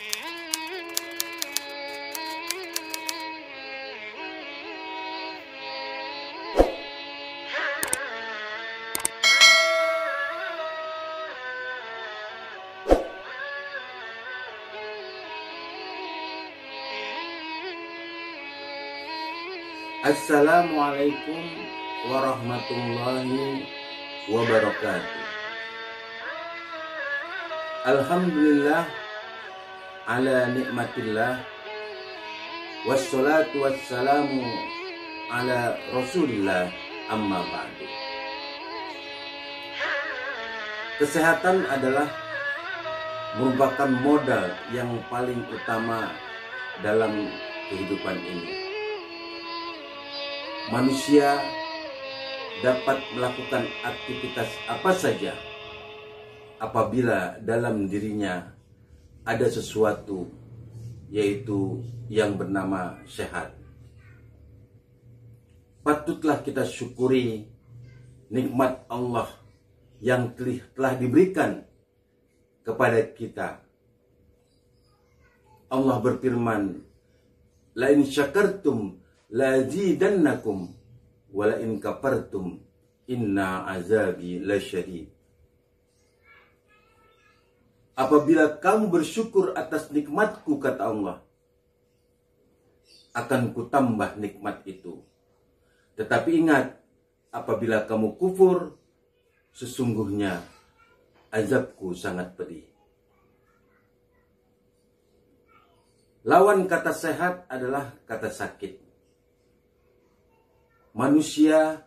Assalamualaikum warahmatullahi wabarakatuh. Alhamdulillah ala nikmatillah, wassalatu wassalamu ala rasulillah, amma ba'du. Kesehatan adalah merupakan modal yang paling utama dalam kehidupan ini. Manusia dapat melakukan aktivitas apa saja apabila dalam dirinya ada sesuatu, yaitu yang bernama sehat. Patutlah kita syukuri nikmat Allah yang telah diberikan kepada kita. Allah berfirman, "La in syakartum lazidannakum wala in kafartum inna azabi lasyadid." Apabila kamu bersyukur atas nikmatku, kata Allah, akan kutambah nikmat itu. Tetapi ingat, apabila kamu kufur, sesungguhnya azabku sangat pedih. Lawan kata sehat adalah kata sakit. Manusia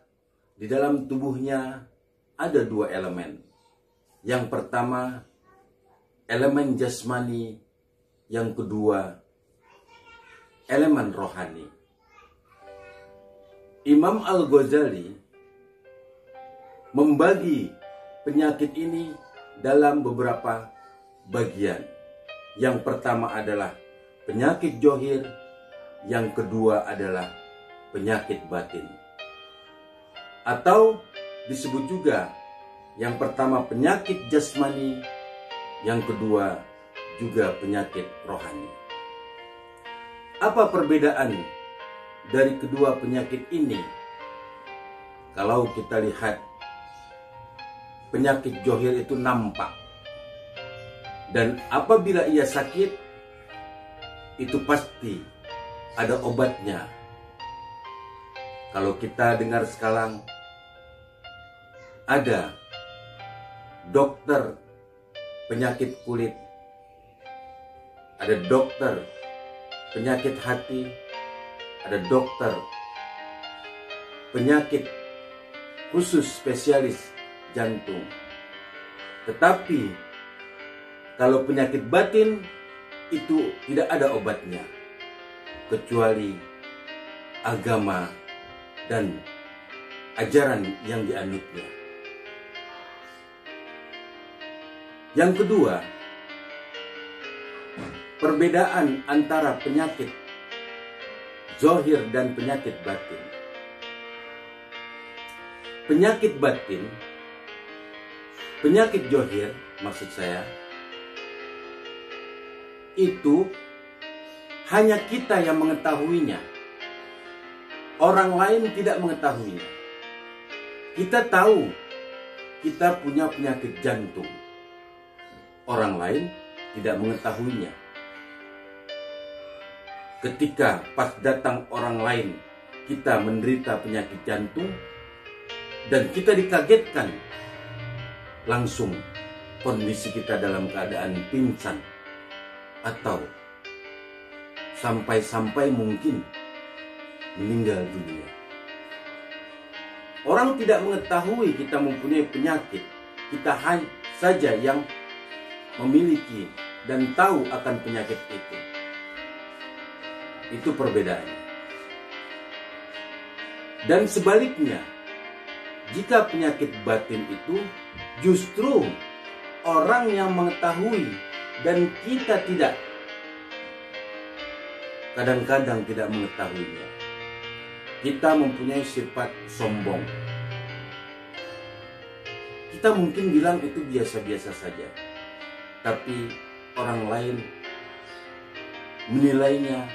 di dalam tubuhnya ada dua elemen. Yang pertama, elemen jasmani. Yang kedua, elemen rohani. Imam Al-Ghazali membagi penyakit ini dalam beberapa bagian. Yang pertama adalah penyakit johir, yang kedua adalah penyakit batin. Atau disebut juga yang pertama penyakit jasmani, yang kedua juga penyakit rohani. Apa perbedaan dari kedua penyakit ini? Kalau kita lihat, penyakit johir itu nampak, dan apabila ia sakit, itu pasti ada obatnya. Kalau kita dengar sekarang, ada dokter penyakit kulit, ada dokter penyakit hati, ada dokter penyakit khusus spesialis jantung. Tetapi kalau penyakit batin itu tidak ada obatnya, kecuali agama dan ajaran yang dianutnya. Yang kedua, perbedaan antara penyakit zahir dan penyakit batin. Penyakit batin, penyakit zahir maksud saya, itu hanya kita yang mengetahuinya. Orang lain tidak mengetahuinya. Kita tahu kita punya penyakit jantung. Orang lain tidak mengetahuinya. Ketika pas datang orang lain, kita menderita penyakit jantung, dan kita dikagetkan, langsung kondisi kita dalam keadaan pingsan, atau sampai-sampai mungkin meninggal dunia. Orang tidak mengetahui kita mempunyai penyakit. Kita hanya saja yang memiliki dan tahu akan penyakit itu. Itu perbedaannya. Dan sebaliknya, jika penyakit batin itu justru orang yang mengetahui dan kita tidak, kadang-kadang tidak mengetahuinya. Kita mempunyai sifat sombong. Kita mungkin bilang itu biasa-biasa saja, tapi orang lain menilainya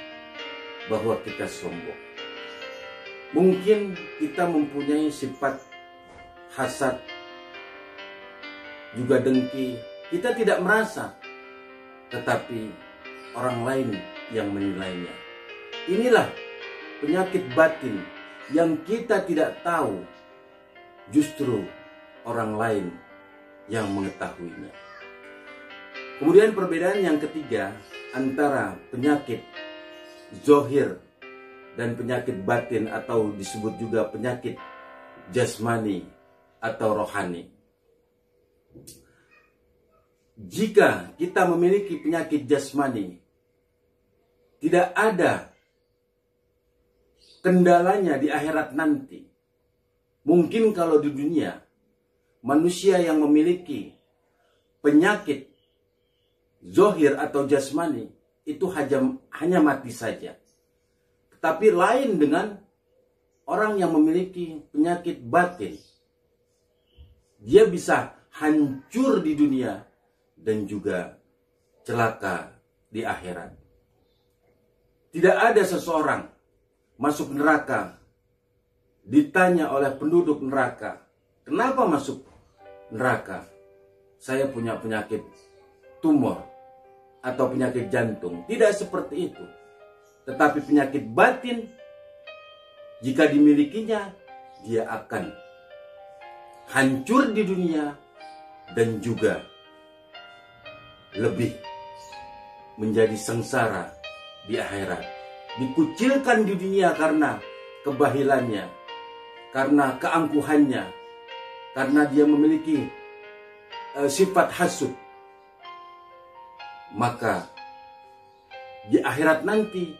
bahwa kita sombong. Mungkin kita mempunyai sifat hasad, juga dengki. Kita tidak merasa, tetapi orang lain yang menilainya. Inilah penyakit batin yang kita tidak tahu, justru orang lain yang mengetahuinya. Kemudian perbedaan yang ketiga antara penyakit zohir dan penyakit batin, atau disebut juga penyakit jasmani atau rohani. Jika kita memiliki penyakit jasmani, tidak ada kendalanya di akhirat nanti. Mungkin kalau di dunia, manusia yang memiliki penyakit zohir atau jasmani itu hanya mati saja. Tetapi lain dengan orang yang memiliki penyakit batin. Dia bisa hancur di dunia dan juga celaka di akhirat. Tidak ada seseorang masuk neraka ditanya oleh penduduk neraka, "Kenapa masuk neraka?" "Saya punya penyakit tumor atau penyakit jantung." Tidak seperti itu. Tetapi penyakit batin, jika dimilikinya, dia akan hancur di dunia dan juga lebih menjadi sengsara di akhirat. Dikucilkan di dunia karena kebahilannya, karena keangkuhannya, karena dia memiliki sifat hasud. Maka di akhirat nanti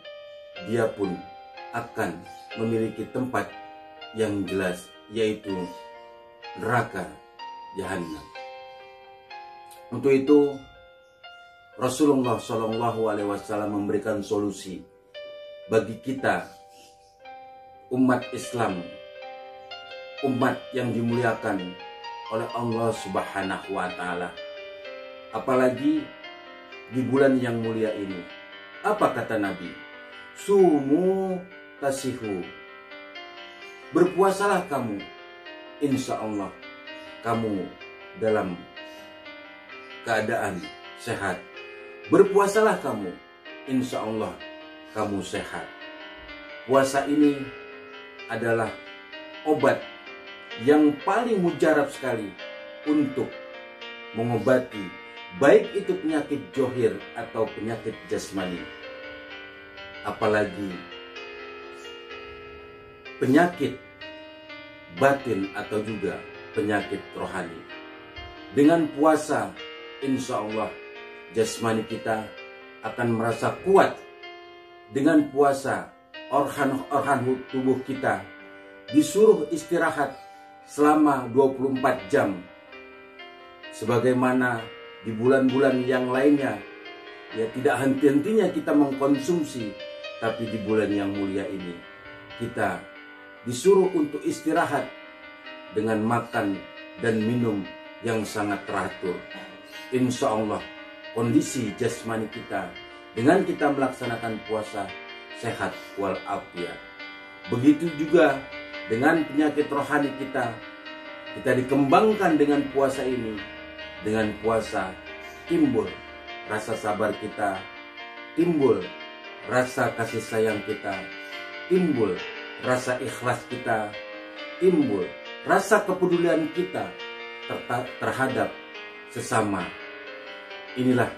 dia pun akan memiliki tempat yang jelas, yaitu neraka jahanam. Untuk itu Rasulullah SAW memberikan solusi bagi kita, umat Islam, umat yang dimuliakan oleh Allah Subhanahu wa Ta'ala, apalagi di bulan yang mulia ini. Apa kata Nabi? Sumu tasihu. Berpuasalah kamu, insya Allah kamu dalam keadaan sehat. Berpuasalah kamu, insya Allah kamu sehat. Puasa ini adalah obat yang paling mujarab sekali untuk mengobati baik itu penyakit zohir atau penyakit jasmani, apalagi penyakit batin atau juga penyakit rohani. Dengan puasa, insya Allah jasmani kita akan merasa kuat. Dengan puasa, organ tubuh kita disuruh istirahat selama 24 jam. Sebagaimana di bulan-bulan yang lainnya, ya tidak henti-hentinya kita mengkonsumsi, tapi di bulan yang mulia ini kita disuruh untuk istirahat dengan makan dan minum yang sangat teratur. Insya Allah kondisi jasmani kita dengan kita melaksanakan puasa sehat walafiat. Begitu juga dengan penyakit rohani kita dikembangkan dengan puasa ini. Dengan puasa timbul rasa sabar kita, timbul rasa kasih sayang kita, timbul rasa ikhlas kita, timbul rasa kepedulian kita terhadap sesama. Inilah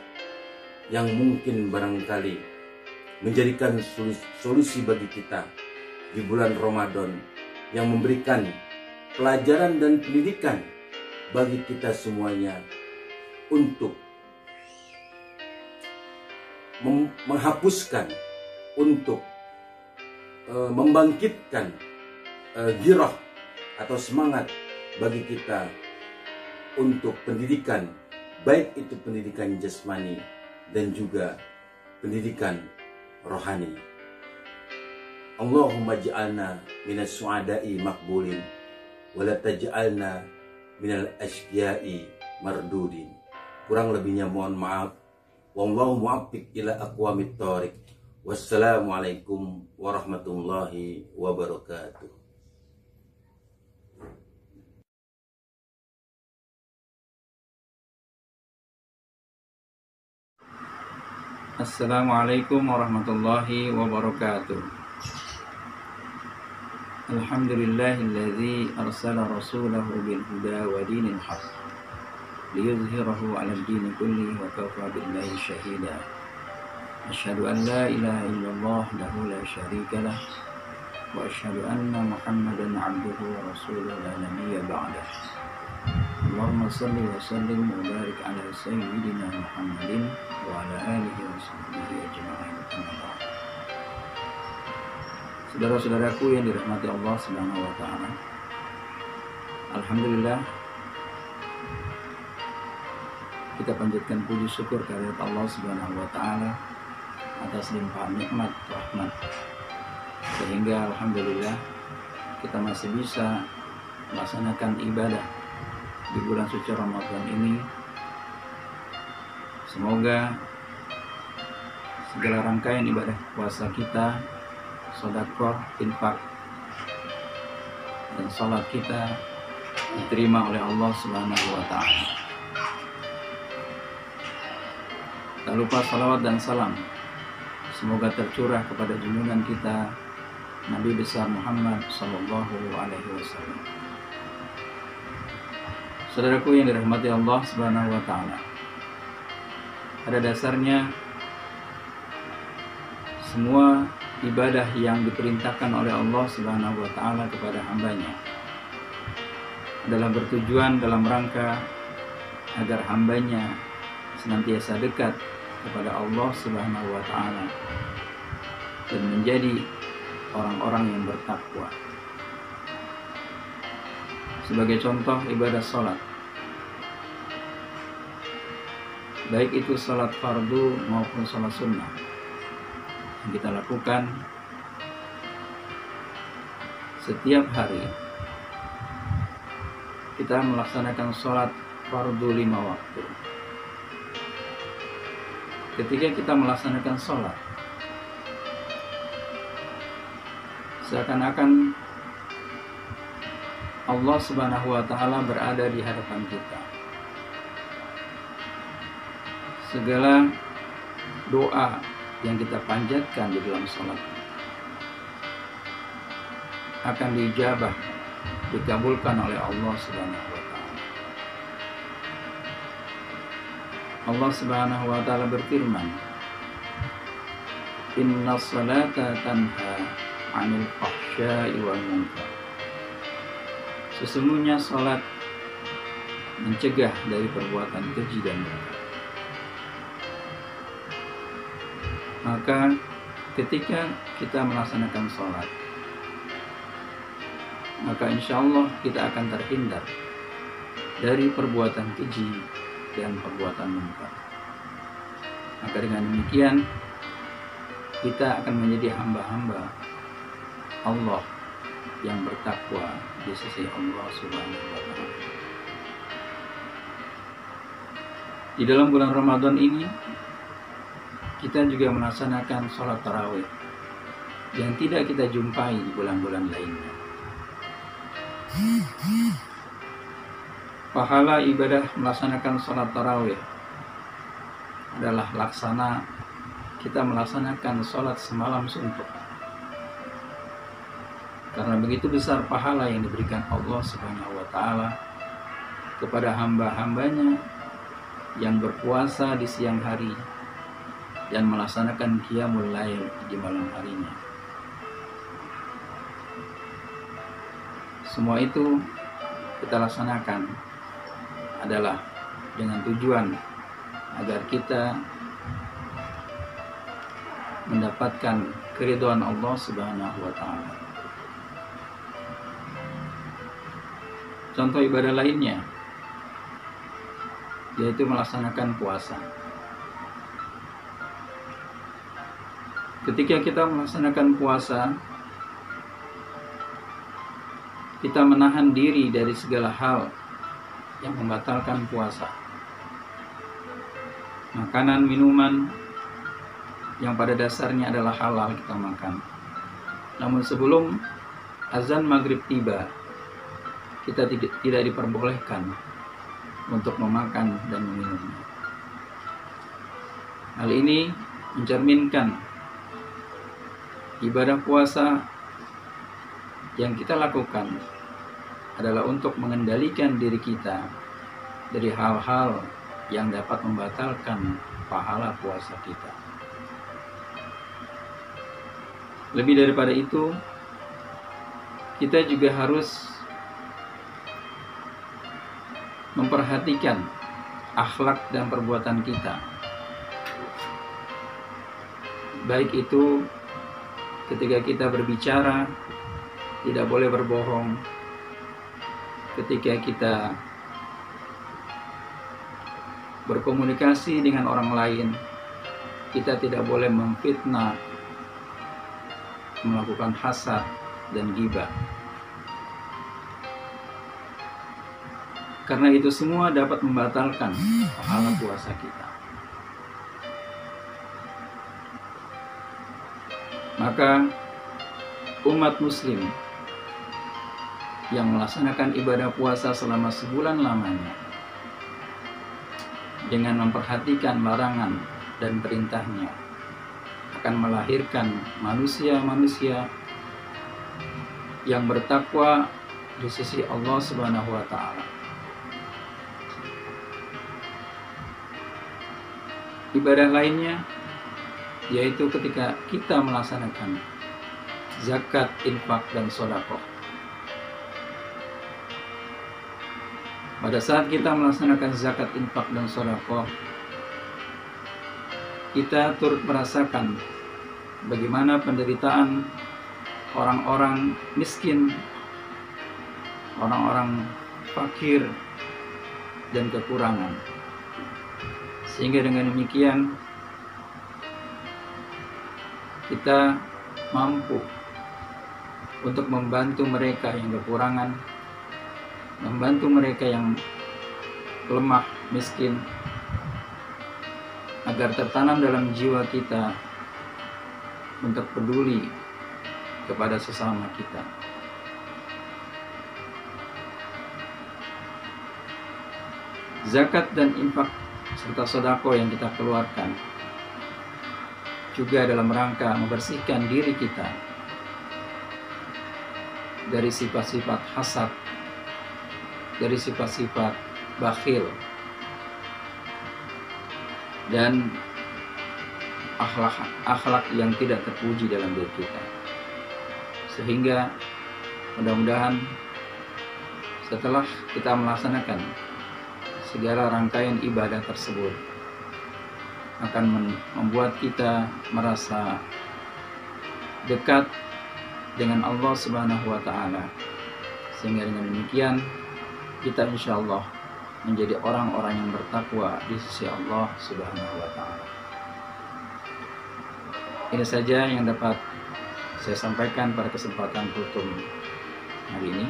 yang mungkin barangkali menjadikan solusi bagi kita di bulan Ramadan, yang memberikan pelajaran dan pendidikan bagi kita semuanya untuk menghapuskan, untuk membangkitkan girah atau semangat bagi kita untuk pendidikan, baik itu pendidikan jasmani dan juga pendidikan rohani. Allahumma ja'alna minas su'ada'i makbulin wala taj'alna minal asyiai mardudin. Kurang lebihnya mohon maaf. Wallahu muwaffiq ila aqwamit thoriq. Wassalamualaikum warahmatullahi wabarakatuh. Assalamualaikum warahmatullahi wabarakatuh. Alhamdulillahilladzi arsala rasulahu bil huda wa dinil haq liyuzhirahu 'alad dini kullihi wa kafa billahi shahida. Asyhadu an la ilaha illallah lahu la syarika lah wa asyhadu anna Muhammadan 'abduhu wa rasuluhu la nabiyya ba'dah. Allahumma salli wa sallim wa barik ala sayyidina Muhammadin wa ala alihi wa sahbihi ajma'in. Saudara-saudaraku yang dirahmati Allah Subhanahu wa taala. Alhamdulillah, kita panjatkan puji syukur kehadirat Allah Subhanahu wa taala atas limpahan nikmat rahmat, sehingga alhamdulillah kita masih bisa melaksanakan ibadah di bulan suci Ramadan ini. Semoga segala rangkaian ibadah puasa kita, sedekah, infak, dan salat kita diterima oleh Allah Subhanahu wa taala. Tak lupa salawat dan salam semoga tercurah kepada junjungan kita Nabi besar Muhammad sallallahu alaihi wasallam. Saudaraku yang dirahmati Allah Subhanahu wa taala, pada dasarnya semua ibadah yang diperintahkan oleh Allah Subhanahu wa taala kepada hambanya adalah bertujuan dalam rangka agar hambanya senantiasa dekat kepada Allah Subhanahu wa taala dan menjadi orang-orang yang bertakwa. Sebagai contoh ibadah salat, baik itu salat fardu maupun salat sunnah yang kita lakukan setiap hari, kita melaksanakan salat fardu 5 waktu. Ketika kita melaksanakan salat, seakan-akan Allah Subhanahu wa taala berada di hadapan kita. Segala doa yang kita panjatkan di dalam salat akan diijabah, dikabulkan oleh Allah Subhanahu wa taala. Allah Subhanahu wa taala berfirman, "Innas salata tanha 'anil fahsya'i wal munkar." Sesungguhnya salat mencegah dari perbuatan keji dan mungkar. Maka ketika kita melaksanakan salat, maka insya Allah kita akan terhindar dari perbuatan keji dan perbuatan mungkar. Maka dengan demikian kita akan menjadi hamba-hamba Allah yang bertakwa di sisi Allah Subhanahu wa taala. Di dalam bulan Ramadan ini kita juga melaksanakan sholat tarawih yang tidak kita jumpai di bulan-bulan lainnya. Pahala ibadah melaksanakan sholat tarawih adalah laksana kita melaksanakan sholat semalam suntuk. Karena begitu besar pahala yang diberikan Allah Subhanahu wa taala kepada hamba-hambanya yang berpuasa di siang hari dan melaksanakan qiyamul lail di malam harinya. Semua itu kita laksanakan adalah dengan tujuan agar kita mendapatkan keridhaan Allah Subhanahu wa taala. Contoh ibadah lainnya yaitu melaksanakan puasa. Ketika kita melaksanakan puasa, kita menahan diri dari segala hal yang membatalkan puasa. makanan, minuman yang pada dasarnya adalah halal kita makan. Namun sebelum azan maghrib tiba, kita tidak diperbolehkan untuk memakan dan meminumnya. Hal ini mencerminkan ibadah puasa yang kita lakukan adalah untuk mengendalikan diri kita dari hal-hal yang dapat membatalkan pahala puasa kita. Lebih daripada itu, kita juga harus memperhatikan akhlak dan perbuatan kita. Baik itu ketika kita berbicara, tidak boleh berbohong. Ketika kita berkomunikasi dengan orang lain, kita tidak boleh memfitnah, melakukan hasad dan ghibah. Karena itu semua dapat membatalkan pahala puasa kita. Maka umat muslim yang melaksanakan ibadah puasa selama sebulan lamanya dengan memperhatikan larangan dan perintahnya akan melahirkan manusia-manusia yang bertakwa di sisi Allah Subhanahu wa Ta'ala. Ibadah lainnya yaitu ketika kita melaksanakan zakat, infak, dan sedekah. Pada saat kita melaksanakan zakat, infak, dan sedekah, kita turut merasakan bagaimana penderitaan orang-orang miskin, orang-orang fakir, dan kekurangan. Sehingga dengan demikian kita mampu untuk membantu mereka yang kekurangan, membantu mereka yang lemah, miskin, agar tertanam dalam jiwa kita untuk peduli kepada sesama kita. Zakat dan infak serta sedekah yang kita keluarkan juga dalam rangka membersihkan diri kita dari sifat-sifat hasad, dari sifat-sifat bakhil, dan akhlak yang tidak terpuji dalam diri kita. Sehingga mudah-mudahan setelah kita melaksanakan segala rangkaian ibadah tersebut akan membuat kita merasa dekat dengan Allah Subhanahu wa Ta'ala, sehingga dengan demikian kita insya Allah menjadi orang-orang yang bertakwa di sisi Allah Subhanahu wa Ta'ala. Ini saja yang dapat saya sampaikan pada kesempatan kultum hari ini.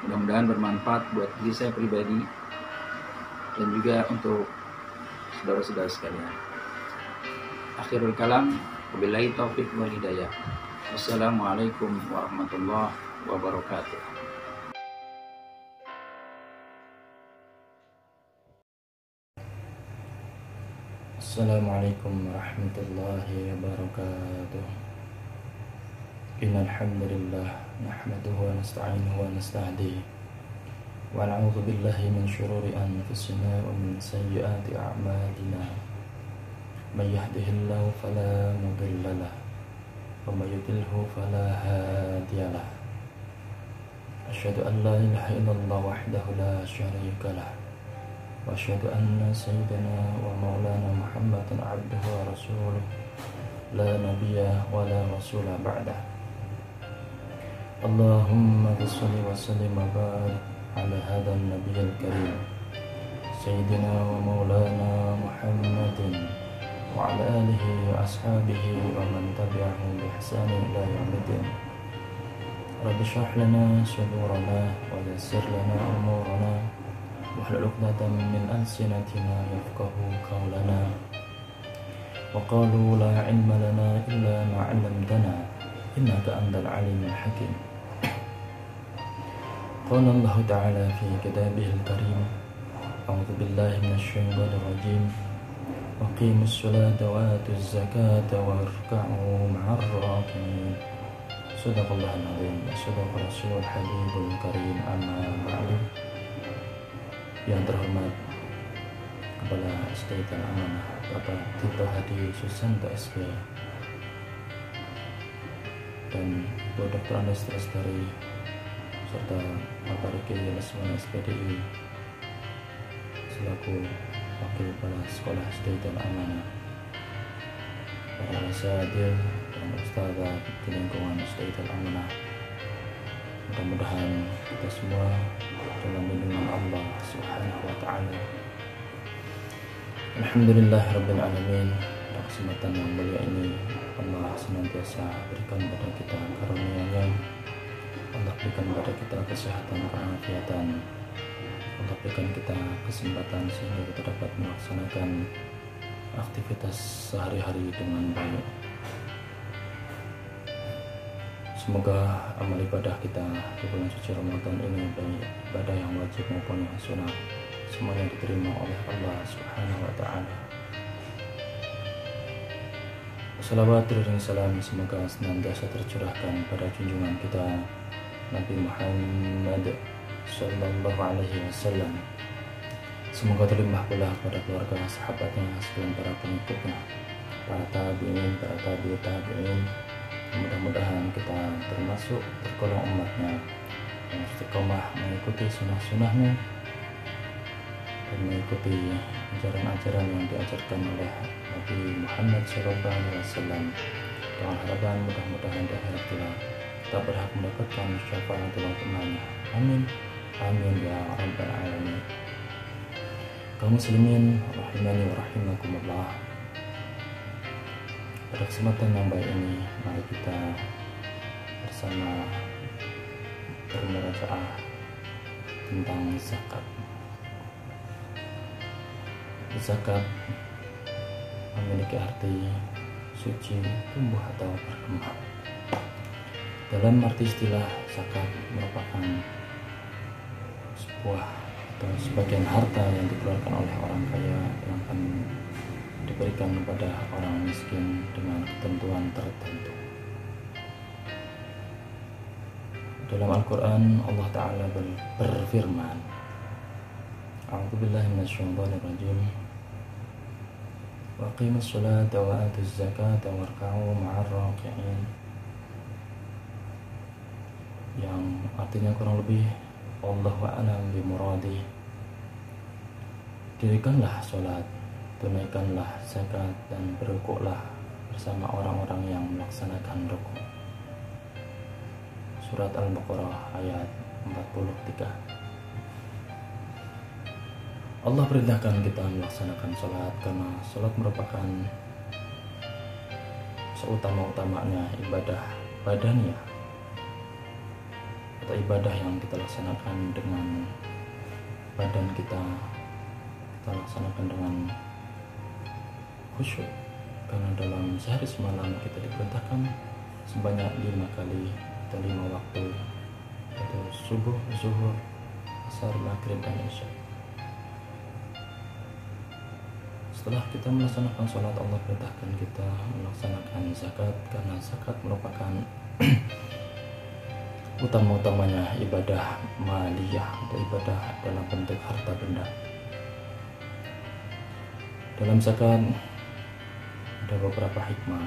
Mudah-mudahan bermanfaat buat diri saya pribadi dan juga untuk saudara-saudara sekalian. Akhirul kalam, wabillahi taufiq wal hidayah. Wassalamualaikum warahmatullahi wabarakatuh. Assalamualaikum warahmatullahi wabarakatuh. Innal hamdalillah nahmaduhu wa nasta'inuhu wa nasta'dihi wa na'udzu billahi min shururi anfusina wa min sayyiati a'malina. May yahdihillahu fala mudilla lahu wa may yudlilhu fala hadiya lahu. Asyhadu an la ilaha illallah wahdahu la syarika lahu wa asyhadu anna sayyidana wa maulana Muhammadan abduhu wa rasuluh la nabiyya wa la rasula ba'dah. Allahumma shalli wa sallim wa barik ala hadzal nabiyil karim sayyidina wa maulana Muhammadin wa ala alihi wa ashabihi wa man tabi'ahum bi ihsanin ila yaumiddin. Rabbi shrah lana sudurana wa yassir lana umurana واحلل عقدة من ألسنتنا يفقهوا قولنا وقالوا لا علم لنا إلا ما علمتنا إنك أنت العليم الحكيم. قال الله تعالى في كتابه الكريم: أعوذ بالله من الشيطان الرجيم وأقيموا الصلاة وآتوا الزكاة واركعوا مع الراكعين. صدق الله العظيم وصدق Rasulul Habibul Karim. Amma ba'du. Yang terhormat Kepala Stadion Amanah Bapak Tito Hadi Susanto SK dan Ibu Dr. Andes Lestari serta Bapak Riki Lesmana SPDI selaku Wakil Kepala Sekolah Stadion Amanah, para asatidz dan ustadzat di lingkungan Stadion Amanah. Mudah-mudahan kita semua dalam lindungan Allah Subhanahu wa Ta'ala. Alhamdulillahirabbil alamin. Pada kesempatan yang mulia ini Allah senantiasa berikan pada kita karunia-Nya. Allah berikan pada kita kesehatan, keafiatan. Allah berikan kita kesempatan sehingga kita dapat melaksanakan aktivitas sehari-hari dengan baik. Semoga amal ibadah kita di bulan suci Ramadan ini, baik ibadah yang wajib maupun yang sunnah, semuanya diterima oleh Allah Subhanahu wa Ta'ala. Salawat dan salam semoga senantiasa tercurahkan pada junjungan kita Nabi Muhammad Sallallahu Alaihi Wasallam. Semoga terlimpah pula kepada keluarga, sahabatnya, sekalian para pengikutnya, para tabi'in, para tabi'in. Mudah-mudahan kita termasuk tergolong umatnya yang istiqomah mengikuti sunnah-sunnahnya dan mengikuti ajaran-ajaran yang diajarkan oleh Nabi Muhammad SAW, dengan harapan mudah-mudahan di akhirat kita berhak mendapatkan syafaatul ummah. Amin amin ya rabbal alamin. Kaum muslimin rahimani wa rahimakumullah. Pada kesempatan yang baik ini, mari kita bersama bermurojaah tentang zakat. Zakat memiliki arti suci, tumbuh atau berkembang. Dalam arti istilah, zakat merupakan sebuah atau sebagian harta yang dikeluarkan oleh orang kaya yang akan diberikan kepada orang miskin dengan ketentuan tertentu. Dalam Al-Quran Allah Ta'ala berfirman, A'udzubillahi minasyaitonir rajim, wa aqimus sholata wa atuz zakata warka'u ma'ar raki'in, yang artinya kurang lebih Allahu a'lam bimuradi, dirikanlah sholat, tunaikanlah zakat, dan berukuklah bersama orang-orang yang melaksanakan rukuk. Surat Al-Baqarah ayat 43. Allah perintahkan kita melaksanakan sholat karena sholat merupakan seutama-utamanya ibadah badaniyah atau ibadah yang kita laksanakan dengan badan kita laksanakan dengan khusyuk, karena dalam sehari semalam kita diperintahkan sebanyak 5 kali atau 5 waktu, yaitu subuh, zuhur, asar, maghrib, dan isya. Setelah kita melaksanakan sholat, Allah perintahkan kita melaksanakan zakat karena zakat merupakan utama-utamanya ibadah maliyah atau ibadah dalam bentuk harta benda. Dalam zakat ada beberapa hikmah,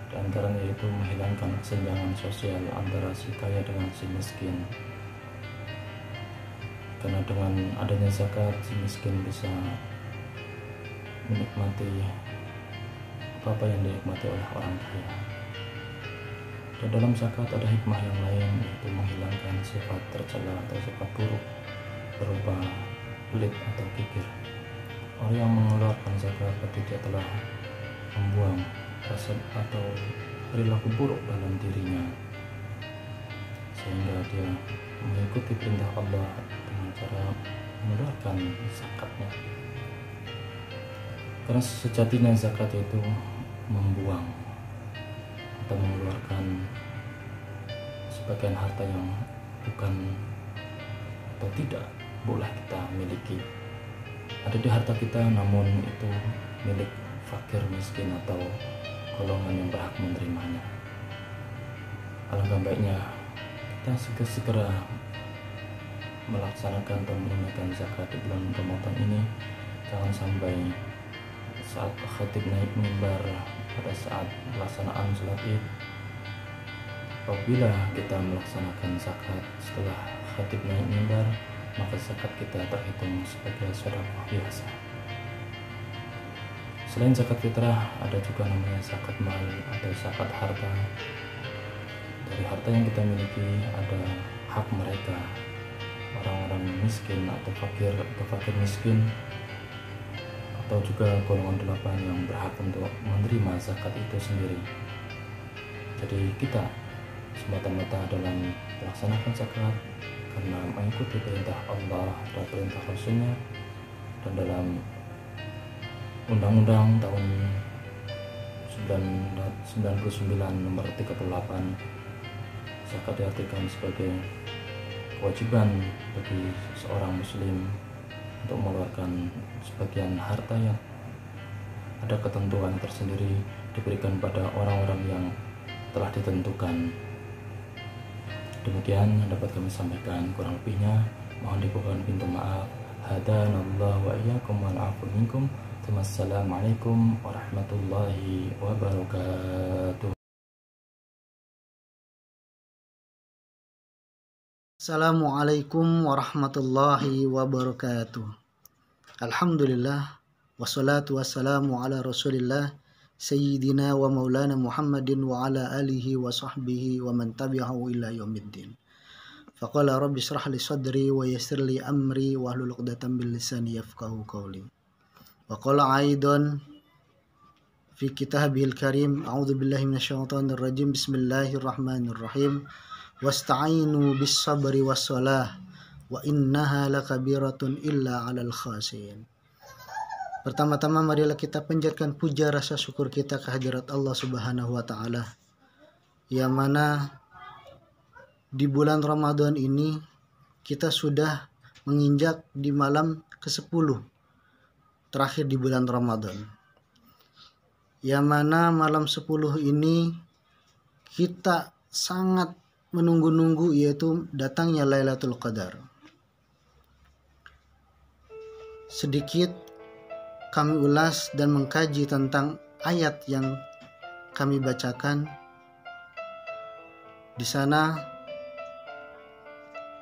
di antaranya yaitu menghilangkan kesenjangan sosial antara si kaya dengan si miskin. Karena dengan adanya zakat, si miskin bisa menikmati apa yang dinikmati oleh orang kaya. Dan dalam zakat ada hikmah yang lain, yaitu menghilangkan sifat tercela atau sifat buruk berupa pelit atau kikir. Orang yang mengeluarkan zakat berarti dia telah membuang rasa atau perilaku buruk dalam dirinya, sehingga dia mengikuti perintah Allah dengan cara mengeluarkan zakatnya. Karena sejatinya zakat itu membuang atau mengeluarkan sebagian harta yang bukan atau tidak boleh kita miliki. Ada di harta kita namun itu milik fakir miskin atau golongan yang berhak menerimanya. Alangkah baiknya kita segera melaksanakan atau menunaikan zakat di bulan Ramadan ini. Jangan sampai saat khatib naik mimbar pada saat pelaksanaan sholat Id, apabila kita melaksanakan zakat setelah khatib naik mimbar, maka zakat kita terhitung sebagai sedekah biasa. Selain zakat fitrah, ada juga namanya zakat mal atau zakat harta. Dari harta yang kita miliki ada hak mereka, orang-orang miskin atau fakir miskin, atau juga golongan 8 yang berhak untuk menerima zakat itu sendiri. Jadi kita semata-mata dalam melaksanakan zakat karena mengikuti perintah Allah dan perintah Rasulnya, dan dalam Undang-Undang tahun 99 nomor 38, zakat diartikan sebagai kewajiban bagi seorang muslim untuk mengeluarkan sebagian harta yang ada ketentuan tersendiri diberikan pada orang-orang yang telah ditentukan. Demikian dapat kami sampaikan, kurang lebihnya mohon dibukakan pintu maaf. Hadanallahu wa iyyakum wal afu minkum. Wassalamualaikum warahmatullahi wabarakatuh. Assalamualaikum warahmatullahi wabarakatuh. Alhamdulillah, wassalatu wassalamu ala rasulillah Sayyidina wa maulana Muhammadin wa ala alihi wa sahbihi wa man tabi'ahu ila yaumiddin. Faqala rabbi shrah li sadri wa yassir li amri wa hlul 'uqdatam min lisani yafqahu qawli. Wa qala aidan fi kitabihil karim, a'udzu billahi minasyaitonir rajim, bismillahirrahmanirrahim. Wasta'inu bis sabri was shalah wa innaha lakabiratun illa 'alal khashiyin. Pertama-tama marilah kita panjatkan puja rasa syukur kita kehadirat Allah Subhanahu wa taala, yang mana di bulan Ramadan ini kita sudah menginjak di malam ke-10 terakhir di bulan Ramadan. Yang mana malam 10 ini kita sangat menunggu-nunggu, yaitu datangnya Lailatul Qadar. Sedikit kami ulas dan mengkaji tentang ayat yang kami bacakan. Di sana,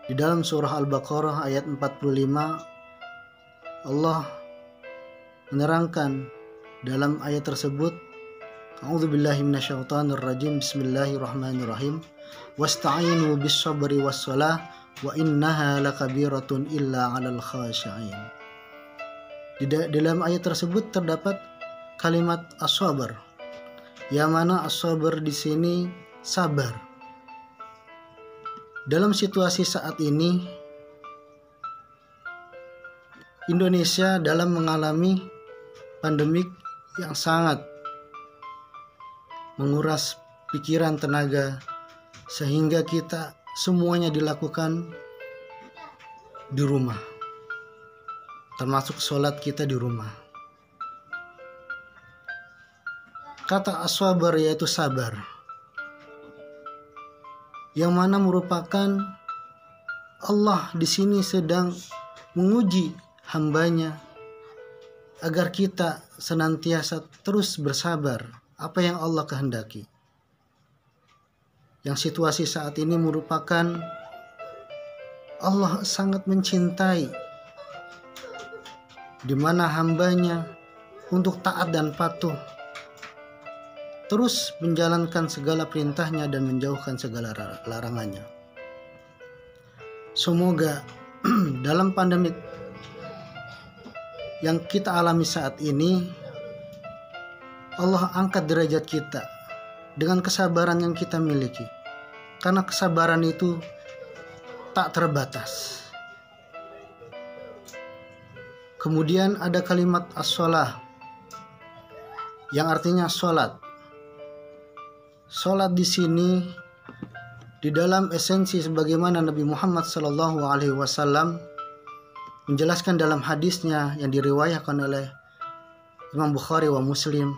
di dalam surah Al-Baqarah ayat 45, Allah menerangkan dalam ayat tersebut, A'udzubillahi minasyaitonir rajim, bismillahirrahmanirrahim. Wasta'inu bis sabri was shalah wa innaha lakabiratun illa 'alal khashiyin. Di dalam ayat tersebut terdapat kalimat as-sabr, yang mana as-sabr di sini sabar. Dalam situasi saat ini, Indonesia dalam mengalami pandemik yang sangat menguras pikiran, tenaga, sehingga kita semuanya dilakukan di rumah, termasuk sholat kita di rumah. Kata as-sabar yaitu sabar, yang mana merupakan Allah di sini sedang menguji hambanya agar kita senantiasa terus bersabar apa yang Allah kehendaki. Yang situasi saat ini merupakan Allah sangat mencintai, di mana hambanya untuk taat dan patuh, terus menjalankan segala perintahnya dan menjauhkan segala larangannya. Semoga dalam pandemik yang kita alami saat ini, Allah angkat derajat kita dengan kesabaran yang kita miliki, karena kesabaran itu tak terbatas. Kemudian ada kalimat as-shalah yang artinya sholat. Sholat di sini di dalam esensi sebagaimana Nabi Muhammad SAW menjelaskan dalam hadisnya yang diriwayatkan oleh Imam Bukhari wa Muslim,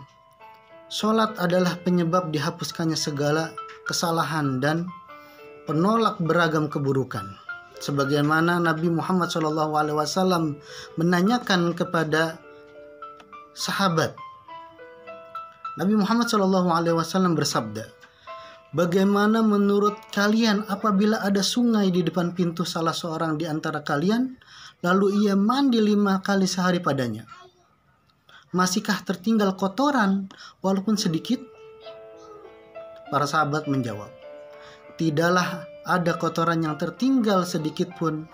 sholat adalah penyebab dihapuskannya segala kesalahan dan penolak beragam keburukan. Sebagaimana Nabi Muhammad SAW menanyakan kepada sahabat, Nabi Muhammad SAW bersabda, bagaimana menurut kalian apabila ada sungai di depan pintu salah seorang di antara kalian, lalu ia mandi 5 kali sehari padanya? Masihkah tertinggal kotoran walaupun sedikit? Para sahabat menjawab, tidaklah ada kotoran yang tertinggal sedikit pun.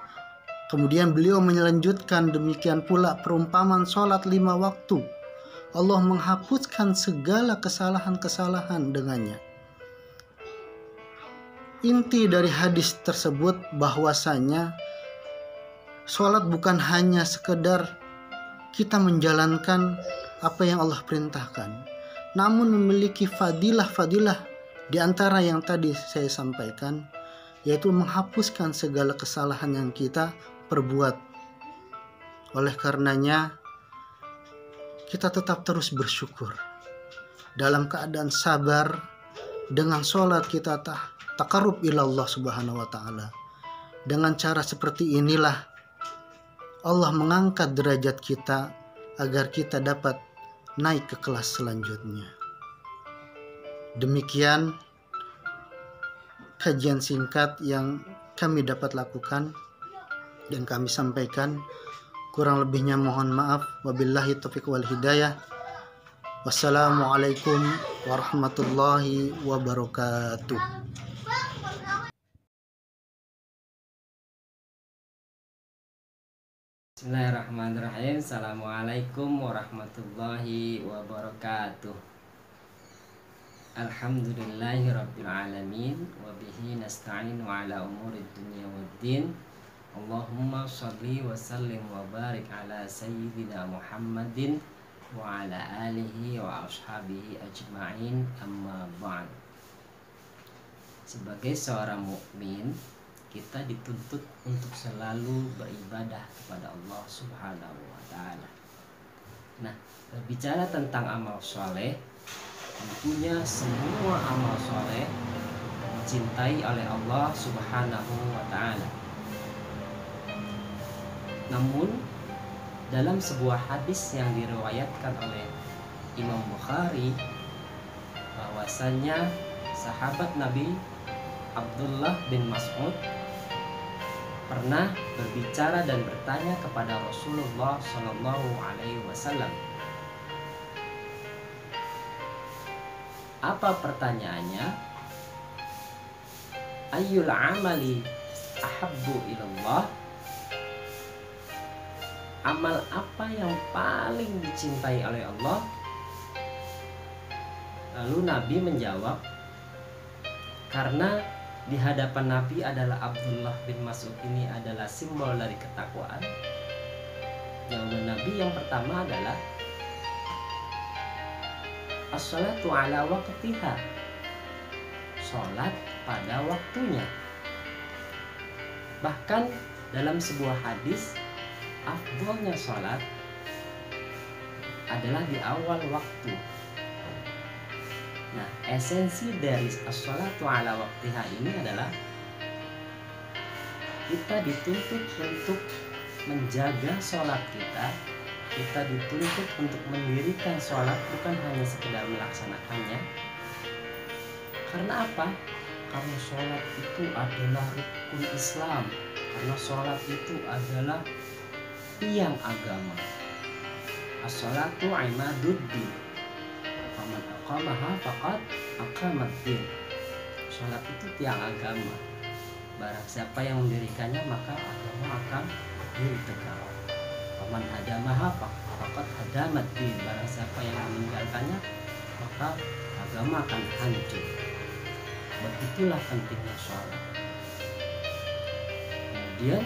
Kemudian beliau melanjutkan, demikian pula perumpamaan sholat 5 waktu. Allah menghapuskan segala kesalahan-kesalahan dengannya. Inti dari hadis tersebut bahwasanya sholat bukan hanya sekedar kita menjalankan apa yang Allah perintahkan, namun memiliki fadilah-fadilah di antara yang tadi saya sampaikan, yaitu menghapuskan segala kesalahan yang kita perbuat. Oleh karenanya kita tetap terus bersyukur dalam keadaan sabar. Dengan sholat kita taqarrub ila Allah subhanahu wa ta'ala. Dengan cara seperti inilah Allah mengangkat derajat kita agar kita dapat naik ke kelas selanjutnya. Demikian kajian singkat yang kami dapat lakukan dan kami sampaikan. Kurang lebihnya mohon maaf. Wabillahi taufiq wal hidayah. Wassalamualaikum warahmatullahi wabarakatuh. Bismillahirrahmanirrahim. Assalamualaikum warahmatullahi wabarakatuh. Alhamdulillahi rabbil alamin, wa bihi nasta'inu ala umurid dunya waddin. Allahumma shalli wa sallim wa barik ala sayyidina Muhammadin wa ala alihi wa ashabihi ajma'in, amma ba'd. Sebagai seorang mukmin, kita dituntut untuk selalu beribadah kepada Allah Subhanahu wa ta'ala. Nah, berbicara tentang amal soleh, tentunya semua amal soleh dicintai oleh Allah Subhanahu wa ta'ala. Namun dalam sebuah hadis yang diriwayatkan oleh Imam Bukhari, bahwasannya sahabat Nabi Abdullah bin Mas'ud pernah berbicara dan bertanya kepada Rasulullah Shallallahu Alaihi Wasallam. Apa pertanyaannya? Ayyul amali ahabbu ilallah? Amal apa yang paling dicintai oleh Allah? Lalu Nabi menjawab, karena di hadapan Nabi adalah Abdullah bin Mas'ud ini adalah simbol dari ketakwaan. Jawaban Nabi yang pertama adalah as-salatu ala waqtiha, sholat pada waktunya. Bahkan dalam sebuah hadis, afdolnya sholat adalah di awal waktu. Nah, esensi dari as-sholatu ala waqtiha ini adalah kita dituntut untuk menjaga sholat kita. Kita dituntut untuk mendirikan sholat, bukan hanya sekedar melaksanakannya. Karena apa? Karena sholat itu adalah rukun Islam. Karena sholat itu adalah tiang agama. As-sholatu imaduddin, faman aqamaha faqad aqamaddin. Sholat itu tiang agama. Barang siapa yang mendirikannya maka agama akan berdiri tegak. Faman hadamaha faqad hadamaddin. Barang siapa yang meninggalkannya maka agama akan hancur. Begitulah pentingnya sholat. Kemudian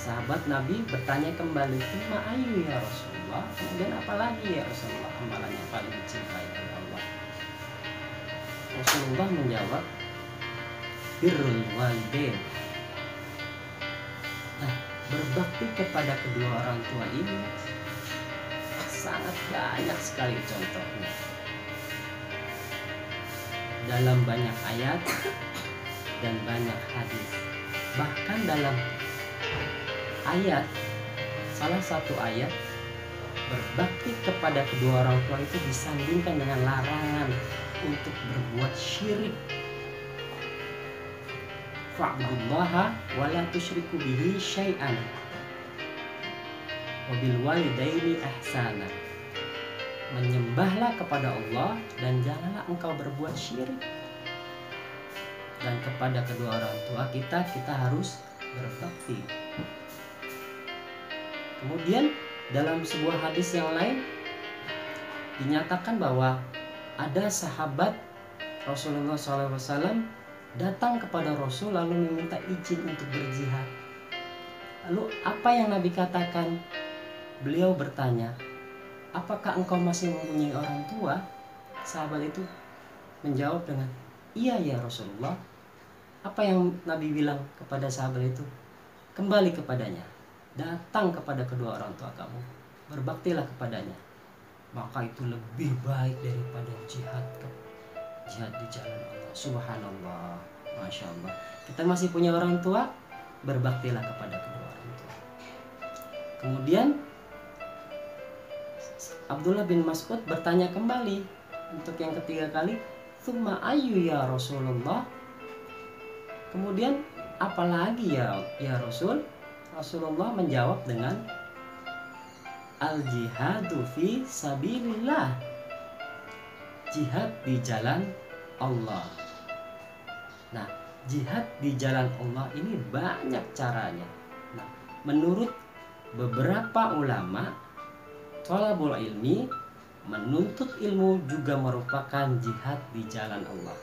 sahabat Nabi bertanya kembali, "Ma ayu ya Rasulullah?" Kemudian apalagi ya Rasulullah amalan yang paling dicintai oleh Allah? Rasulullah menjawab, birrul walidain. Nah, berbakti kepada kedua orang tua ini sangat banyak sekali contohnya. Dalam banyak ayat dan banyak hadis. Bahkan dalam ayat, salah satu ayat, berbakti kepada kedua orang tua itu disandingkan dengan larangan untuk berbuat syirik. Fa'budullaha wa la tusyriku bihi syai'an wa bil walidaini ihsana. Menyembahlah kepada Allah dan janganlah engkau berbuat syirik. Dan kepada kedua orang tua kita harus berbakti. Kemudian dalam sebuah hadis yang lain dinyatakan bahwa ada sahabat Rasulullah SAW datang kepada Rasul lalu meminta izin untuk berjihad. Lalu apa yang Nabi katakan? Beliau bertanya, "Apakah engkau masih mempunyai orang tua?" Sahabat itu menjawab dengan, "Iya ya Rasulullah." Apa yang Nabi bilang kepada sahabat itu? Kembali kepadanya, datang kepada kedua orang tua kamu, berbaktilah kepadanya, maka itu lebih baik daripada jihad di jalan Allah. Subhanallah, Masya Allah. Kita masih punya orang tua, berbaktilah kepada kedua orang tua. Kemudian Abdullah bin Mas'ud bertanya kembali untuk yang ketiga kali, "Tsumma ayyu ya Rasulullah?" Kemudian apalagi ya Rasul? Rasulullah menjawab dengan al-jihadu fi sabilillah. Jihad di jalan Allah. Nah, jihad di jalan Allah ini banyak caranya. Nah, menurut beberapa ulama, thalabul ilmi, menuntut ilmu juga merupakan jihad di jalan Allah.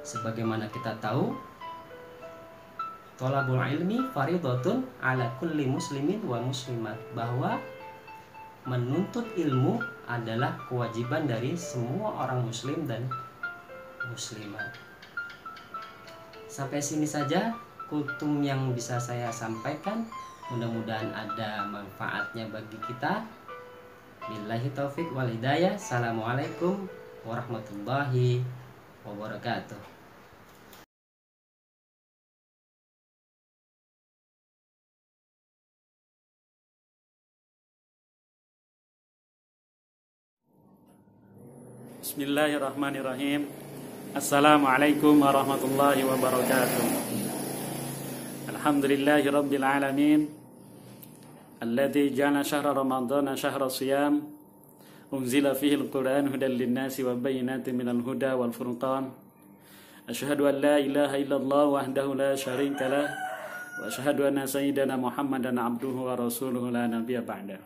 Sebagaimana kita tahu, thalabul ilmi faridatun ala kulli muslimin wa muslimat, bahwa menuntut ilmu adalah kewajiban dari semua orang muslim dan muslimat. Sampai sini saja kultum yang bisa saya sampaikan. Mudah-mudahan ada manfaatnya bagi kita. Billahi taufik wal hidayah. Assalamualaikum warahmatullahi wabarakatuh. Bismillahirrahmanirrahim. Assalamualaikum warahmatullahi wabarakatuh. Alhamdulillahi rabbil alamin, alladzi ja'ala syahra ramadhana syahra shiyam, unzila fihi al-Qur'an hudan lin-nasi wa bayyinatin minal huda wal furqan. Asyhadu an la ilaha illallah wahdahu la syarika lah, wa asyhadu anna sayyidana Muhammadan abduhu wa rasuluhu la nabiyya ba'da.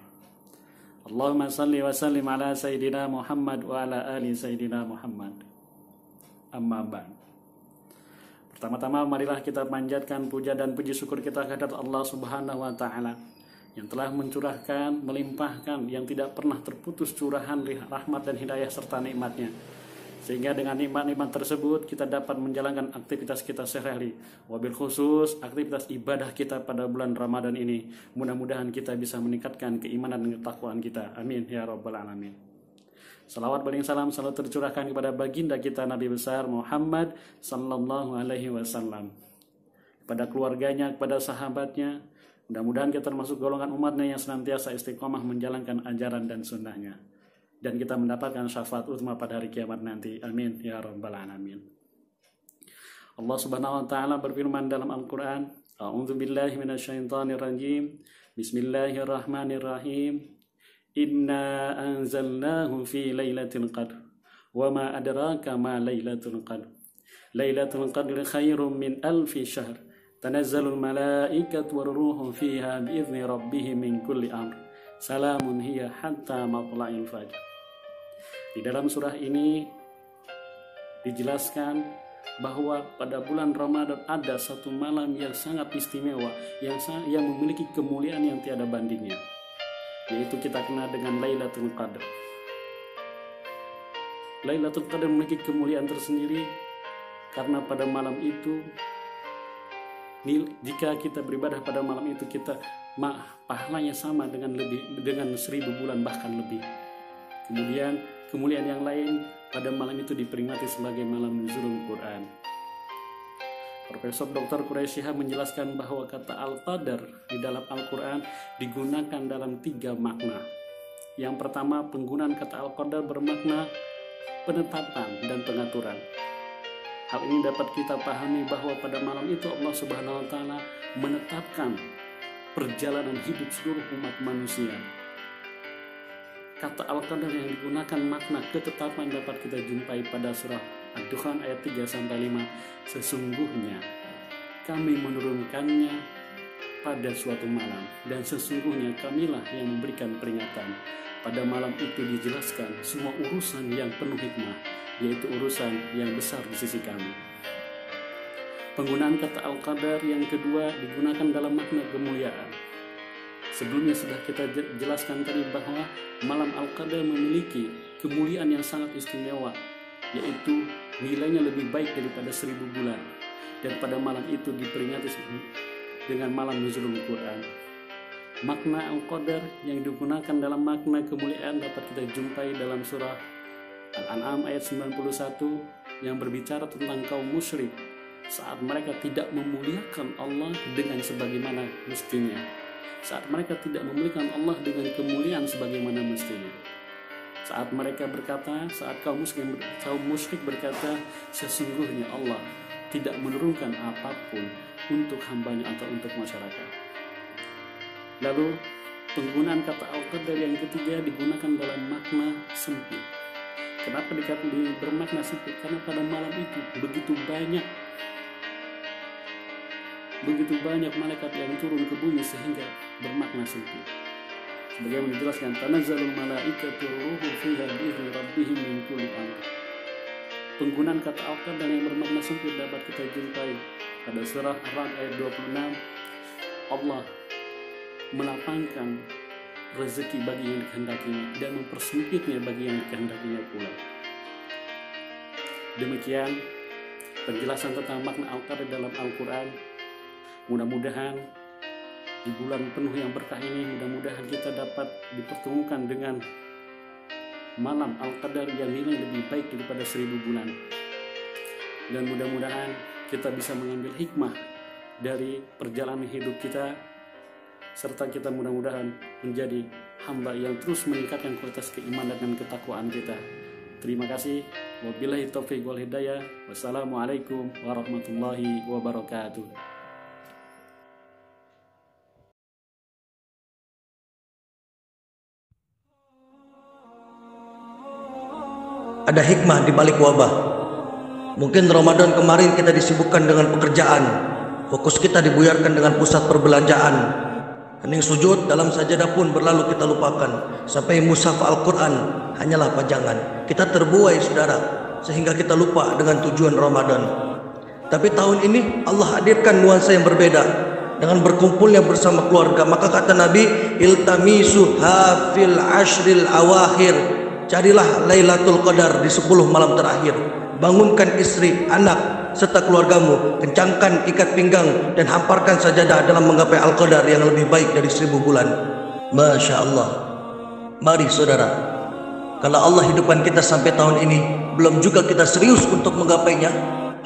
Allahumma salli wa sallim ala Sayyidina Muhammad wa ala ali Sayyidina Muhammad. Amma ba'd. Pertama-tama marilah kita panjatkan puja dan puji syukur kita kehadirat Allah Subhanahu wa taala yang telah mencurahkan, melimpahkan, yang tidak pernah terputus curahan rahmat dan hidayah serta nikmatnya. Sehingga dengan nikmat-nikmat tersebut kita dapat menjalankan aktivitas kita sehari-hari. Wabil khusus aktivitas ibadah kita pada bulan Ramadan ini. Mudah-mudahan kita bisa meningkatkan keimanan dan ketakwaan kita. Amin ya rabbal alamin. Salawat paling salam selalu tercurahkan kepada baginda kita Nabi besar Muhammad sallallahu alaihi wasallam. Kepada keluarganya, kepada sahabatnya. Mudah-mudahan kita termasuk golongan umatnya yang senantiasa istiqomah menjalankan ajaran dan sunnahnya. Dan kita mendapatkan syafaat utama pada hari kiamat nanti. Amin ya rabbal alamin. Allah Subhanahu wa taala berfirman dalam Al-Qur'an, A'udzu billahi minasyaitonir rajim. Bismillahirrahmanirrahim. Inna anzalnahu fi lailatul qadr. Wa ma adraka ma lailatul qadr. Lailatul qadri khairum min alfi syahr. Tanazzalul malaikatu waruhu fiha bi'izni rabbihim min kulli amr. Salamun hiya hatta matla'il fajr. Di dalam surah ini dijelaskan bahwa pada bulan Ramadan ada satu malam yang sangat istimewa, yang memiliki kemuliaan yang tiada bandingnya, yaitu kita kenal dengan Lailatul Qadar. Lailatul Qadar memiliki kemuliaan tersendiri karena pada malam itu, jika kita beribadah pada malam itu, kita pahalanya sama dengan 1000 bulan bahkan lebih. Kemudian kemuliaan yang lain, pada malam itu diperingati sebagai malam nuzulul Quran. Profesor Dr. Quraisy Shihab menjelaskan bahwa kata Al-Qadar di dalam Al-Quran digunakan dalam 3 makna. Yang pertama, penggunaan kata Al-Qadar bermakna penetapan dan pengaturan. Hal ini dapat kita pahami bahwa pada malam itu Allah Subhanahu wa Ta'ala menetapkan perjalanan hidup seluruh umat manusia. Kata Al-Qadar yang digunakan makna ketetapan dapat kita jumpai pada surah Ad-Dukhan ayat 3-5. Sesungguhnya kami menurunkannya pada suatu malam, dan sesungguhnya kamilah yang memberikan peringatan. Pada malam itu dijelaskan semua urusan yang penuh hikmah, yaitu urusan yang besar di sisi kami. Penggunaan kata Al-Qadar yang kedua digunakan dalam makna kemuliaan. Sebelumnya sudah kita jelaskan tadi bahwa malam Al-Qadar memiliki kemuliaan yang sangat istimewa, yaitu nilainya lebih baik daripada 1000 bulan. Dan pada malam itu diperingati dengan malam nuzulul Quran. Makna Al-Qadar yang digunakan dalam makna kemuliaan dapat kita jumpai dalam surah Al-An'am ayat 91 yang berbicara tentang kaum musyrik saat mereka tidak memuliakan Allah dengan sebagaimana mestinya. Saat mereka tidak memuliakan Allah dengan kemuliaan sebagaimana mestinya. Saat mereka berkata, saat kaum musyrik berkata, sesungguhnya Allah tidak menurunkan apapun untuk hambanya atau untuk masyarakat. Lalu penggunaan kata Al-Qadar yang ketiga digunakan dalam makna sempit. Kenapa bermakna sempit? Karena pada malam itu begitu banyak malaikat yang turun ke bumi sehingga bermakna sempit. Sebagaimana dijelaskan, tanazzalul malaikatu ruhu fiha bi'izni rabbihim min kulli amr. Penggunaan kata Al-Qadar yang bermakna sempit dapat kita jumpai pada surah Ar-Ra'd ayat 26. Allah melapangkan rezeki bagi yang dikehendakinya dan mempersempitnya bagi yang dikehendakinya pula. Demikian penjelasan tentang makna Al-Qadar dalam Al-Quran. Mudah-mudahan di bulan penuh yang berkah ini, mudah-mudahan kita dapat dipertemukan dengan malam Al-Qadar yang nilai lebih baik daripada 1000 bulan. Dan mudah-mudahan kita bisa mengambil hikmah dari perjalanan hidup kita, serta kita mudah-mudahan menjadi hamba yang terus meningkatkan kualitas keimanan dan ketakwaan kita. Terima kasih. Wabillahi taufiq wal hidayah. Wassalamualaikum warahmatullahi wabarakatuh. Ada hikmah di balik wabah. Mungkin Ramadan kemarin kita disibukkan dengan pekerjaan, fokus kita dibuyarkan dengan pusat perbelanjaan. Hening sujud dalam sajadah pun berlalu kita lupakan, sampai mushaf Al-Quran hanyalah pajangan. Kita terbuai saudara, sehingga kita lupa dengan tujuan Ramadan. Tapi tahun ini Allah hadirkan nuansa yang berbeda, dengan berkumpulnya bersama keluarga. Maka kata Nabi, iltamisu hafil ashril awakhir. Carilah Lailatul Qadar di 10 malam terakhir. Bangunkan istri, anak, serta keluargamu. Kencangkan ikat pinggang dan hamparkan sajadah dalam menggapai Al-Qadar yang lebih baik dari 1000 bulan. Masya Allah. Mari saudara, kalau Allah hidupkan kita sampai tahun ini, belum juga kita serius untuk menggapainya,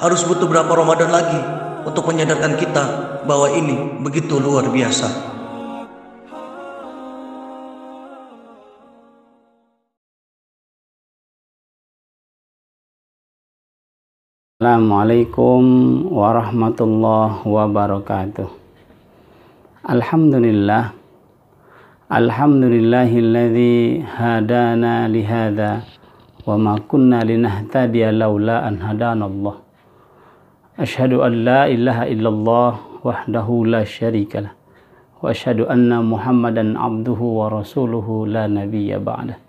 harus butuh berapa Ramadan lagi untuk menyadarkan kita bahwa ini begitu luar biasa. Assalamualaikum warahmatullahi wabarakatuh. Alhamdulillah. Alhamdulillahilladzi hadana lihada wa ma kunna linahtadiya laula an hadanallah. Asyhadu an la ilaha illallah wahdahu la syarikalah wa asyhadu anna Muhammadan abduhu wa rasuluhu la nabiyya ba'dah.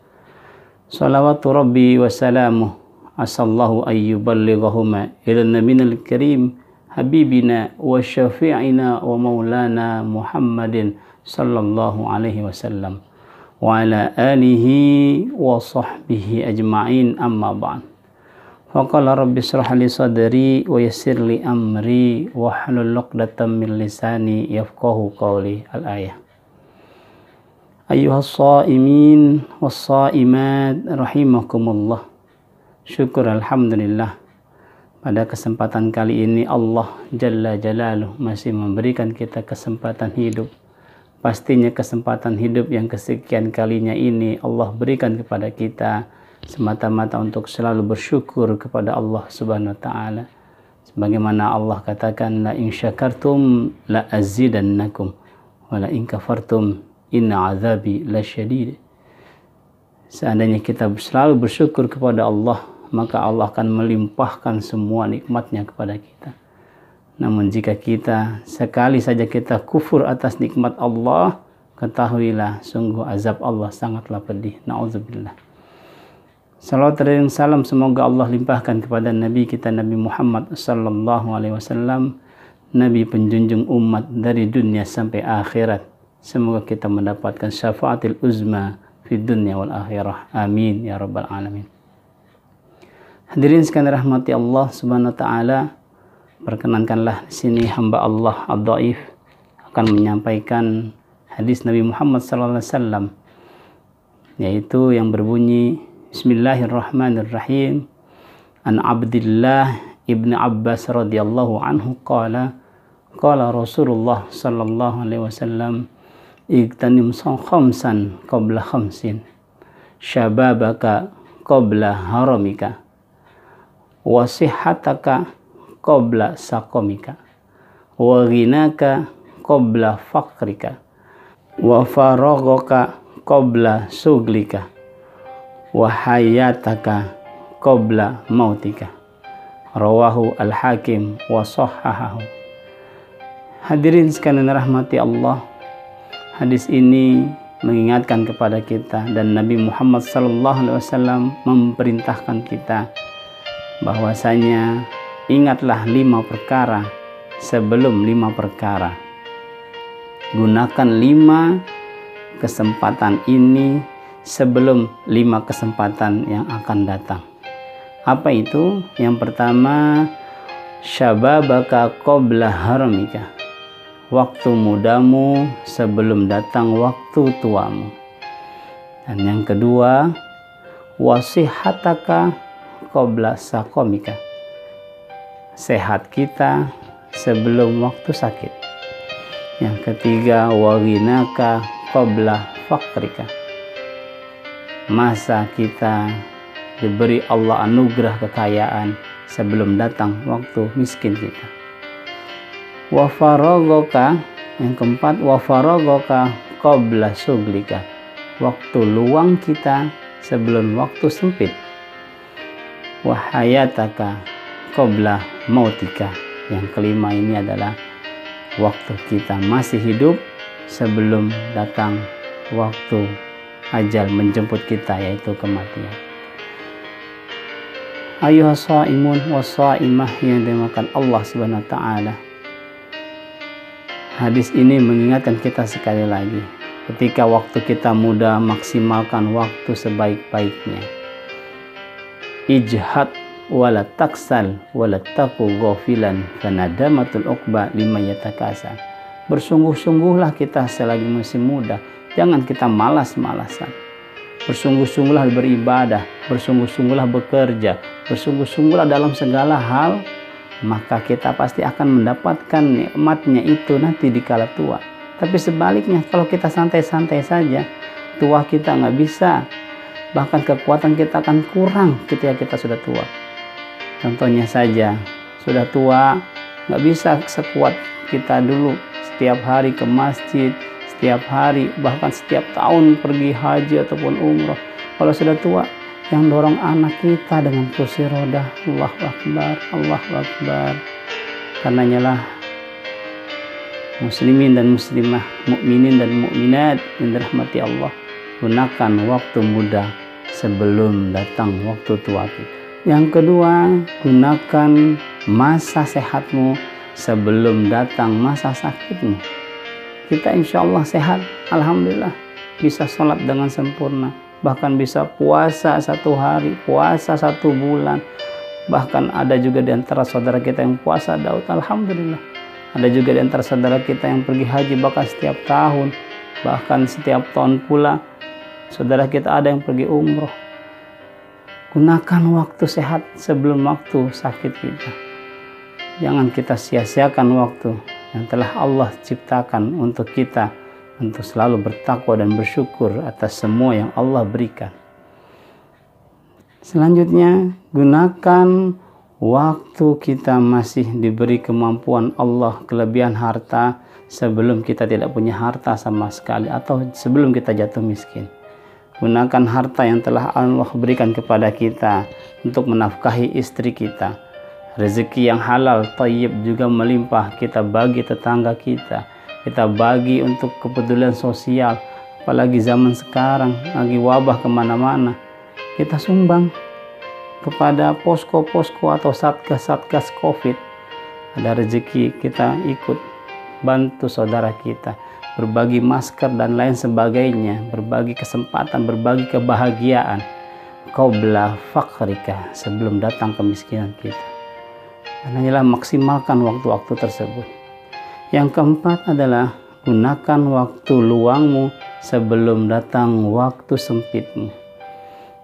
Salawatu rabbi wa salamuh asallahu ayyuballighahuma ila nabiyil karim habibina wa syafi'ina wa maulana Muhammadin sallallahu alaihi wasallam wa ala alihi wa sahbihi ajma'in, amma ba'd. Faqala rabbi shrah li sadri wa yassir li amri wa hlul 'uqdatam min lisani yafqahu qawli. Al-ayah. Ayyuhas shaimin was shaimat rahimakumullah. Syukur alhamdulillah, pada kesempatan kali ini Allah Jalla Jalaluh masih memberikan kita kesempatan hidup. Pastinya kesempatan hidup yang kesekian kalinya ini Allah berikan kepada kita semata-mata untuk selalu bersyukur kepada Allah Subhanahu wa taala. Sebagaimana Allah katakan, la in syakartum la azidannakum wa la in kafartum inna azabi lasyadid. Seandainya kita selalu bersyukur kepada Allah, maka Allah akan melimpahkan semua nikmatnya kepada kita. Namun jika kita sekali saja kita kufur atas nikmat Allah, ketahuilah sungguh azab Allah sangatlah pedih. Na'udzubillah. Salawat dan salam semoga Allah limpahkan kepada Nabi kita Nabi Muhammad sallallahu alaihi wasallam, Nabi penjunjung umat dari dunia sampai akhirat. Semoga kita mendapatkan syafaatil uzma fi dunya wal akhirah. Amin ya rabbal alamin. Hadirin sekalian rahmati Allah Subhanahu wa taala, perkenankanlah di sini hamba Allah Ad-Dhaif akan menyampaikan hadis Nabi Muhammad sallallahu alaihi wasallam, yaitu yang berbunyi Bismillahirrahmanirrahim. An Abdillah ibn Abbas radhiyallahu anhu qala Rasulullah sallallahu alaihi wasallam, igtanim khamsan qabla khamsin, syababaka qabla haramika, wa sihhataka qabla saqamika, wa ghinaka qabla faqrika, wa faraghaka qabla suglika, wa hayataka qabla mautika. Rawahu al-Hakim wa sahhahahu. Hadirin sekalian rahmati Allah, hadis ini mengingatkan kepada kita dan Nabi Muhammad sallallahu alaihi wasallam memerintahkan kita bahwasanya ingatlah 5 perkara sebelum 5 perkara. Gunakan 5 kesempatan ini sebelum 5 kesempatan yang akan datang. Apa itu? Yang pertama, syababaka qabla haramika, waktu mudamu sebelum datang waktu tuamu. Dan yang kedua, wasihataka qabla saqamika, sehat kita sebelum waktu sakit. Yang ketiga, waghinaka qabla faqrika, masa kita diberi Allah anugerah kekayaan sebelum datang waktu miskin kita. Wa faraghaka, yang keempat, wa faraghaka qabla suglika, waktu luang kita sebelum waktu sempit. Wa hayataka qabla mautika, yang kelima ini adalah waktu kita masih hidup sebelum datang waktu ajal menjemput kita, yaitu kematian. Ayuhas shaimun was shaimah yang dimakan Allah Subhanahu wa taala. Hadis ini mengingatkan kita sekali lagi, ketika waktu kita muda, maksimalkan waktu sebaik-baiknya. Ijhad wala taksal wala taku ghafilan fanadamatul uqba lima yatakasa. Bersungguh-sungguhlah kita selagi masih muda, jangan kita malas-malasan. Bersungguh-sungguhlah beribadah, bersungguh-sungguhlah bekerja, bersungguh-sungguhlah dalam segala hal, maka kita pasti akan mendapatkan nikmatnya itu nanti di kala tua. Tapi sebaliknya, kalau kita santai-santai saja, tua kita nggak bisa, bahkan kekuatan kita akan kurang ketika kita sudah tua. Contohnya saja, sudah tua nggak bisa sekuat kita dulu, setiap hari ke masjid, setiap hari, bahkan setiap tahun pergi haji ataupun umroh. Kalau sudah tua, yang dorong anak kita dengan kursi roda. Allahu Akbar, Allahu Akbar. Karenanya lah muslimin dan muslimah, mukminin dan mukminat yang dirahmati Allah, gunakan waktu muda sebelum datang waktu tua kita. Yang kedua, gunakan masa sehatmu sebelum datang masa sakitmu. Kita insya Allah sehat, alhamdulillah, bisa sholat dengan sempurna, bahkan bisa puasa 1 hari, puasa 1 bulan. Bahkan ada juga di antara saudara kita yang puasa Daud, alhamdulillah. Ada juga di antara saudara kita yang pergi haji bahkan setiap tahun, bahkan setiap tahun pula saudara kita ada yang pergi umroh. Gunakan waktu sehat sebelum waktu sakit kita. Jangan kita sia-siakan waktu yang telah Allah ciptakan untuk kita, untuk selalu bertakwa dan bersyukur atas semua yang Allah berikan. Selanjutnya, gunakan waktu kita masih diberi kemampuan Allah, kelebihan harta, sebelum kita tidak punya harta sama sekali atau sebelum kita jatuh miskin. Gunakan harta yang telah Allah berikan kepada kita untuk menafkahi istri kita. Rezeki yang halal, thayyib juga melimpah, kita bagi tetangga kita. Kita bagi untuk kepedulian sosial, apalagi zaman sekarang lagi wabah kemana-mana. Kita sumbang kepada posko-posko atau satgas-satgas COVID. Ada rezeki kita ikut bantu saudara kita, berbagi masker dan lain sebagainya, berbagi kesempatan, berbagi kebahagiaan. Qabla faqrika, sebelum datang kemiskinan kita. Hanyalah maksimalkan waktu-waktu tersebut. Yang keempat adalah gunakan waktu luangmu sebelum datang waktu sempitmu.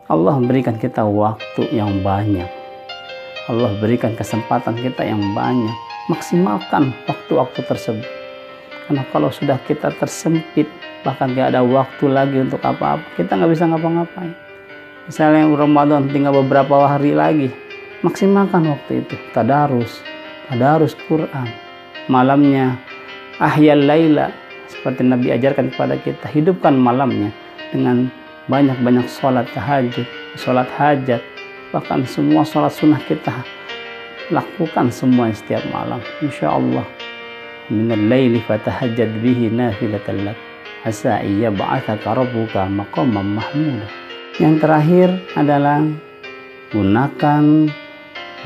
Allah berikan kita waktu yang banyak. Allah berikan kesempatan kita yang banyak. Maksimalkan waktu-waktu tersebut. Karena kalau sudah kita tersempit, bahkan gak ada waktu lagi untuk apa-apa, kita nggak bisa ngapa-ngapain. Misalnya Ramadan tinggal beberapa hari lagi, maksimalkan waktu itu. Tadarus Quran. Malamnya ahyal laila, seperti Nabi ajarkan kepada kita, hidupkan malamnya dengan banyak-banyak sholat tahajud, sholat hajat, bahkan semua sholat sunnah kita lakukan semua setiap malam. Insya Allah. Minal laili fatahajjad bihi nafilatan lak asa yab'atsaka rabbuka maqaman mahmuda. Yang terakhir adalah gunakan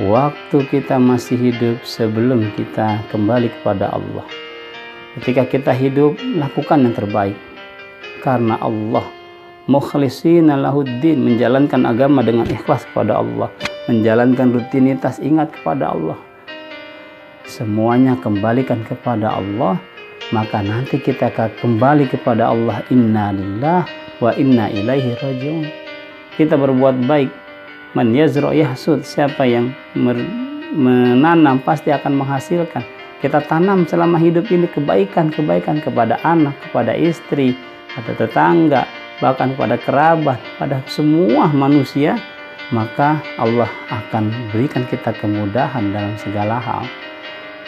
waktu kita masih hidup sebelum kita kembali kepada Allah. Ketika kita hidup, lakukan yang terbaik karena Allah. Mukhlishina lahuddin, menjalankan agama dengan ikhlas kepada Allah, menjalankan rutinitas, ingat kepada Allah. Semuanya kembalikan kepada Allah, maka nanti kita akan kembali kepada Allah. Inna lillahi wa inna ilaihi rajiun. Kita berbuat baik, man yazra yahsud, siapa yang menanam pasti akan menghasilkan. Kita tanam selama hidup ini kebaikan-kebaikan kepada anak, kepada istri, atau tetangga, bahkan kepada kerabat, pada semua manusia, maka Allah akan berikan kita kemudahan dalam segala hal.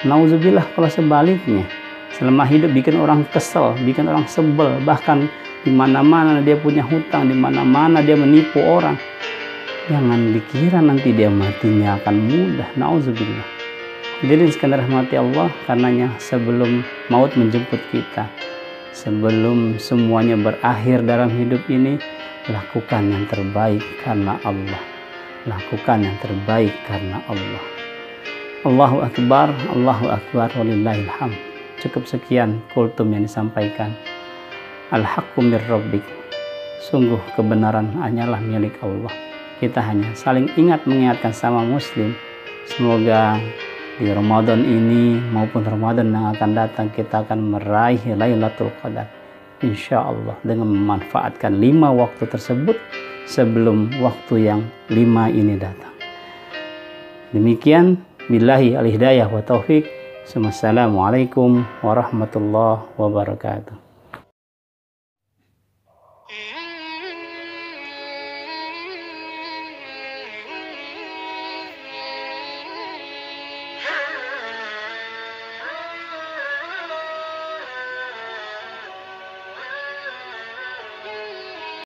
Nauzubillah kalau sebaliknya, selama hidup bikin orang kesel, bikin orang sebel, bahkan di mana-mana dia punya hutang, di mana-mana dia menipu orang. Jangan dikira nanti dia matinya akan mudah. Nauzubillah. Jadi sekalian rahmati Allah, karenanya sebelum maut menjemput kita, sebelum semuanya berakhir dalam hidup ini, lakukan yang terbaik karena Allah. Lakukan yang terbaik karena Allah. Allahu Akbar, Allahu Akbar, walillahil hamd. Cukup sekian kultum yang disampaikan. Al-haqqu mir rabbik. Sungguh kebenaran hanyalah milik Allah. Kita hanya saling mengingatkan sama muslim. Semoga di Ramadan ini maupun Ramadan yang akan datang kita akan meraih Lailatul Qadar. Insya Allah dengan memanfaatkan 5 waktu tersebut sebelum waktu yang 5 ini datang. Demikian, billahi al-hidayah wa taufiq. Assalamualaikum warahmatullahi wabarakatuh.